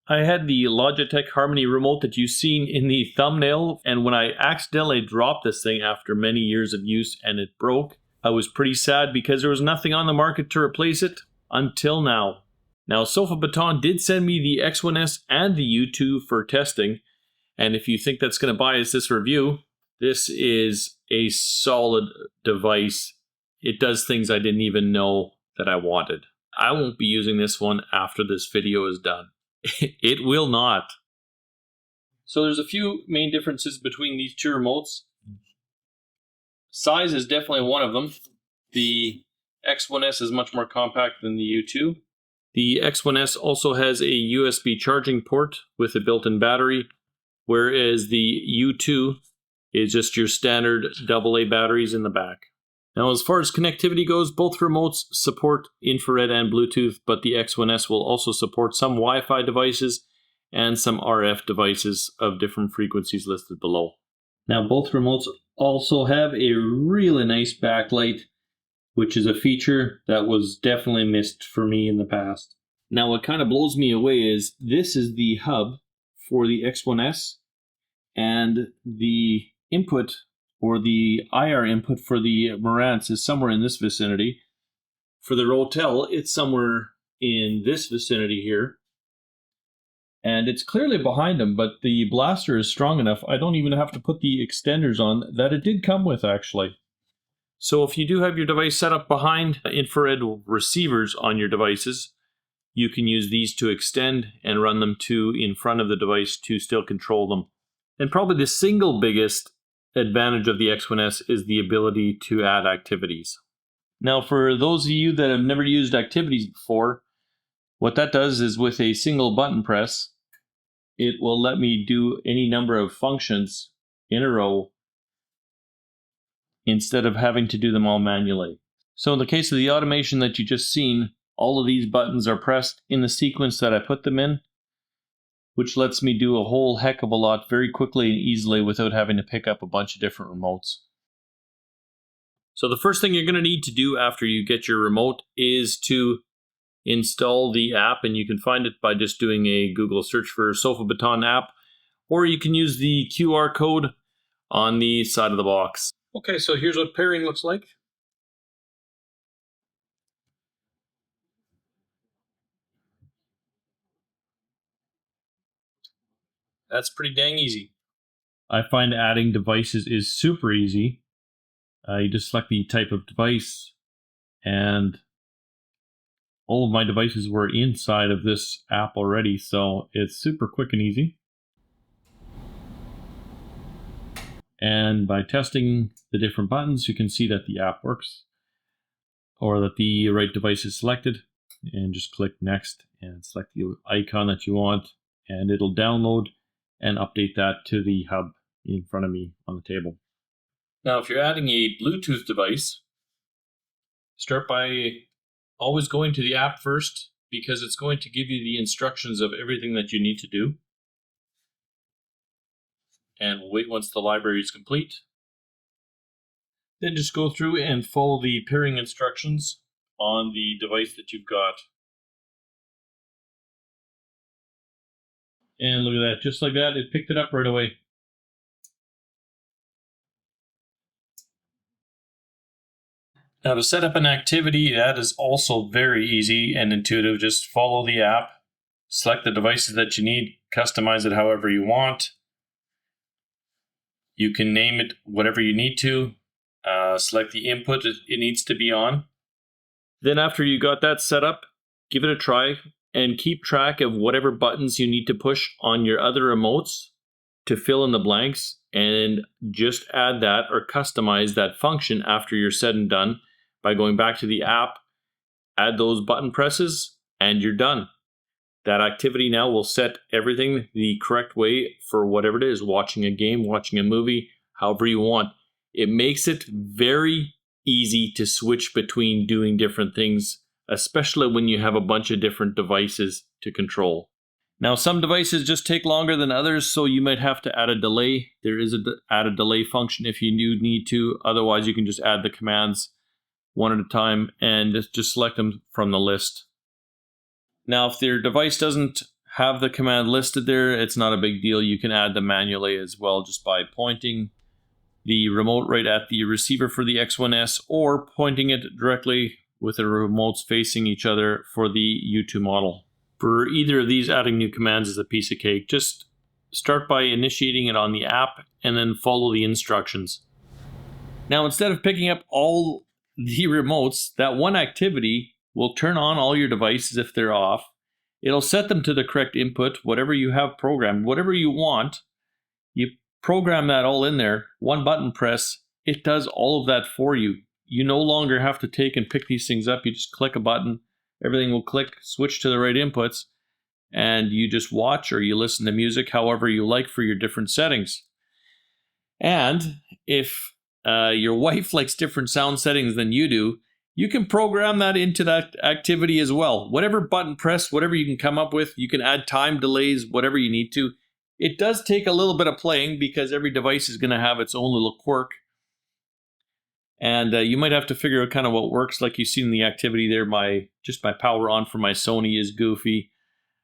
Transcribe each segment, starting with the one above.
I had the Logitech Harmony remote that you've seen in the thumbnail, and when I accidentally dropped this thing after many years of use and it broke, I was pretty sad because there was nothing on the market to replace it until now. Now, SofaBaton did send me the X1S and the U2 for testing, and if you think that's going to bias this review, this is a solid device. It does things I didn't even know that I wanted. I won't be using this one after this video is done. It will not. So there's a few main differences between these two remotes. Size is definitely one of them. The X1S is much more compact than the U2. The X1S also has a USB charging port with a built-in battery, whereas the U2 is just your standard AA batteries in the back. Now, as far as connectivity goes, both remotes support infrared and Bluetooth, but the X1S will also support some Wi-Fi devices and some RF devices of different frequencies listed below. Now, both remotes also have a really nice backlight, which is a feature that was definitely missed for me in the past. Now, what kind of blows me away is this is the hub for the X1S, and the input or the IR input for the Marantz is somewhere in this vicinity. For the Rotel, it's somewhere in this vicinity here. And it's clearly behind them, but the blaster is strong enough, I don't even have to put the extenders on that it did come with, actually. So if you do have your device set up behind infrared receivers on your devices, you can use these to extend and run them to in front of the device to still control them. And probably the single biggest advantage of the X1S is the ability to add activities. Now, for those of you that have never used activities before, what that does is with a single button press, it will let me do any number of functions in a row instead of having to do them all manually. So in the case of the automation that you just seen, all of these buttons are pressed in the sequence that I put them in, which lets me do a whole heck of a lot very quickly and easily without having to pick up a bunch of different remotes. So the first thing you're going to need to do after you get your remote is to install the app, and you can find it by just doing a Google search for SofaBaton App, or you can use the QR code on the side of the box. Okay, so here's what pairing looks like. That's pretty dang easy. I find adding devices is super easy. You just select the type of device, and all of my devices were inside of this app already, so it's super quick and easy. And by testing the different buttons, you can see that the app works, or that the right device is selected, and just click next and select the icon that you want, and it'll download and update that to the hub in front of me on the table. Now, if you're adding a Bluetooth device, start by always going to the app first, because it's going to give you the instructions of everything that you need to do. And we'll wait once the library is complete. Then just go through and follow the pairing instructions on the device that you've got. And look at that, just like that, it picked it up right away. Now, to set up an activity, that is also very easy and intuitive. Just follow the app, select the devices that you need, customize it however you want. You can name it whatever you need to. Select the input it needs to be on. Then after you got that set up, give it a try and keep track of whatever buttons you need to push on your other remotes to fill in the blanks, and just add that or customize that function after you're said and done by going back to the app, add those button presses, and you're done. That activity now will set everything the correct way for whatever it is, watching a game, watching a movie, however you want. It makes it very easy to switch between doing different things, especially when you have a bunch of different devices to control. Now, some devices just take longer than others, so you might have to add a delay. There is an add a delay function if you do need to. Otherwise, you can just add the commands one at a time and just select them from the list. Now, if your device doesn't have the command listed there, it's not a big deal. You can add them manually as well just by pointing the remote right at the receiver for the X1S or pointing it directly with the remotes facing each other for the U2 model. For either of these, adding new commands is a piece of cake. Just start by initiating it on the app and then follow the instructions. Now, instead of picking up all the remotes, that one activity will turn on all your devices if they're off. It'll set them to the correct input, whatever you have programmed, whatever you want. You program that all in there, one button press, it does all of that for you. You no longer have to take and pick these things up. You just click a button, everything will click, switch to the right inputs, and you just watch or you listen to music however you like for your different settings. And if your wife likes different sound settings than you do, you can program that into that activity as well. Whatever button press, whatever you can come up with, you can add time delays, whatever you need to. It does take a little bit of playing because every device is going to have its own little quirk. And you might have to figure out kind of what works. Like you see in the activity there, my power on for my Sony is goofy.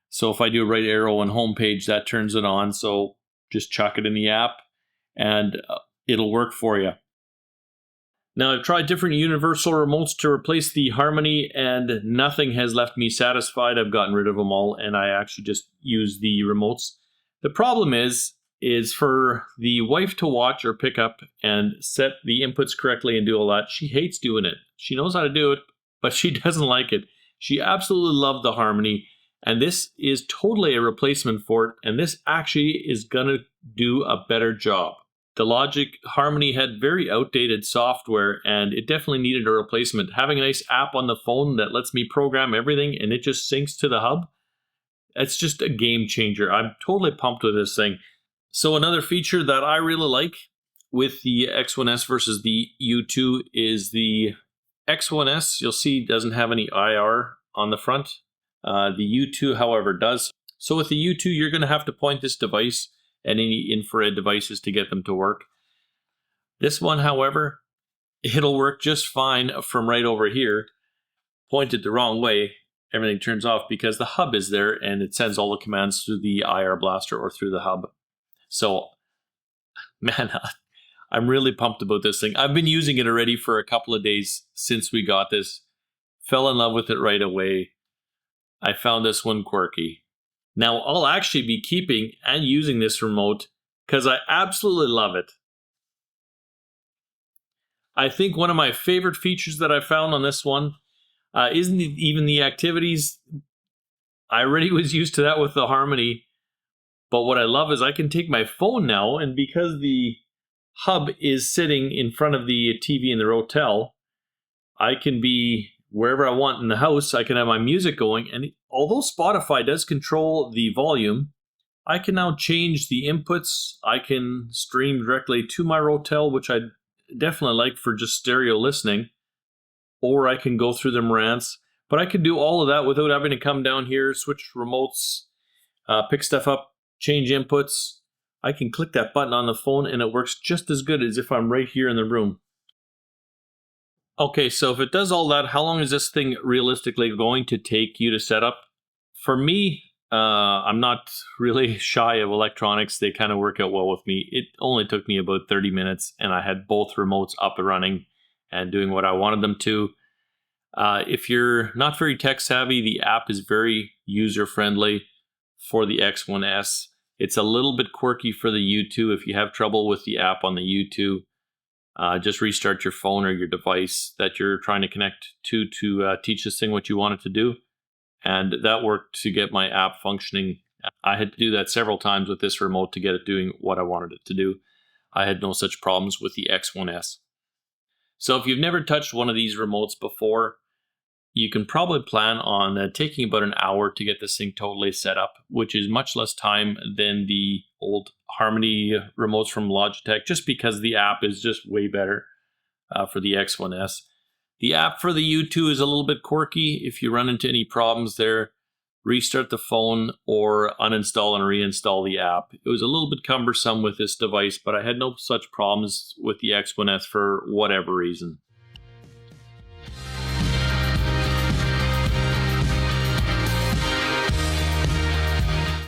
So if I do right arrow and home page, that turns it on. So just chuck it in the app and it'll work for you. Now, I've tried different universal remotes to replace the Harmony and nothing has left me satisfied. I've gotten rid of them all and I actually just use the remotes. The problem is for the wife to watch or pick up and set the inputs correctly and do all that. She hates doing it. She knows how to do it, but she doesn't like it. She absolutely loved the Harmony, and this is totally a replacement for it, and this actually is going to do a better job. The Logitech Harmony had very outdated software, and it definitely needed a replacement. Having a nice app on the phone that lets me program everything, and it just syncs to the hub, it's just a game changer. I'm totally pumped with this thing. So another feature that I really like with the X1S versus the U2 is the X1S, you'll see, doesn't have any IR on the front. The U2, however, does. So with the U2, you're going to have to point this device and any infrared devices to get them to work. This one, however, it'll work just fine from right over here. Pointed the wrong way, everything turns off because the hub is there and it sends all the commands through the IR blaster or through the hub. So, man, I'm really pumped about this thing. I've been using it already for a couple of days since we got this. Fell in love with it right away. I found this one quirky. Now, I'll actually be keeping and using this remote because I absolutely love it. I think one of my favorite features that I found on this one isn't even the activities. I already was used to that with the Harmony. But what I love is I can take my phone now, and because the hub is sitting in front of the TV in the hotel, I can be wherever I want in the house. I can have my music going, and although Spotify does control the volume, I can now change the inputs. I can stream directly to my hotel, which I definitely like for just stereo listening, or I can go through the rants. But I can do all of that without having to come down here, switch remotes, pick stuff up, change inputs. I can click that button on the phone and it works just as good as if I'm right here in the room. Okay, so if it does all that, how long is this thing realistically going to take you to set up? For me, I'm not really shy of electronics. They kind of work out well with me. It only took me about 30 minutes and I had both remotes up and running and doing what I wanted them to. If you're not very tech savvy, the app is very user friendly for the X1S. It's a little bit quirky for the U2. If you have trouble with the app on the U2, just restart your phone or your device that you're trying to connect to teach this thing what you want it to do. And that worked to get my app functioning. I had to do that several times with this remote to get it doing what I wanted it to do. I had no such problems with the X1S. So if you've never touched one of these remotes before, you can probably plan on taking about an hour to get this thing totally set up, which is much less time than the old Harmony remotes from Logitech, just because the app is just way better for the X1S. The app for the U2 is a little bit quirky. If you run into any problems there, restart the phone or uninstall and reinstall the app. It was a little bit cumbersome with this device, but I had no such problems with the X1S for whatever reason.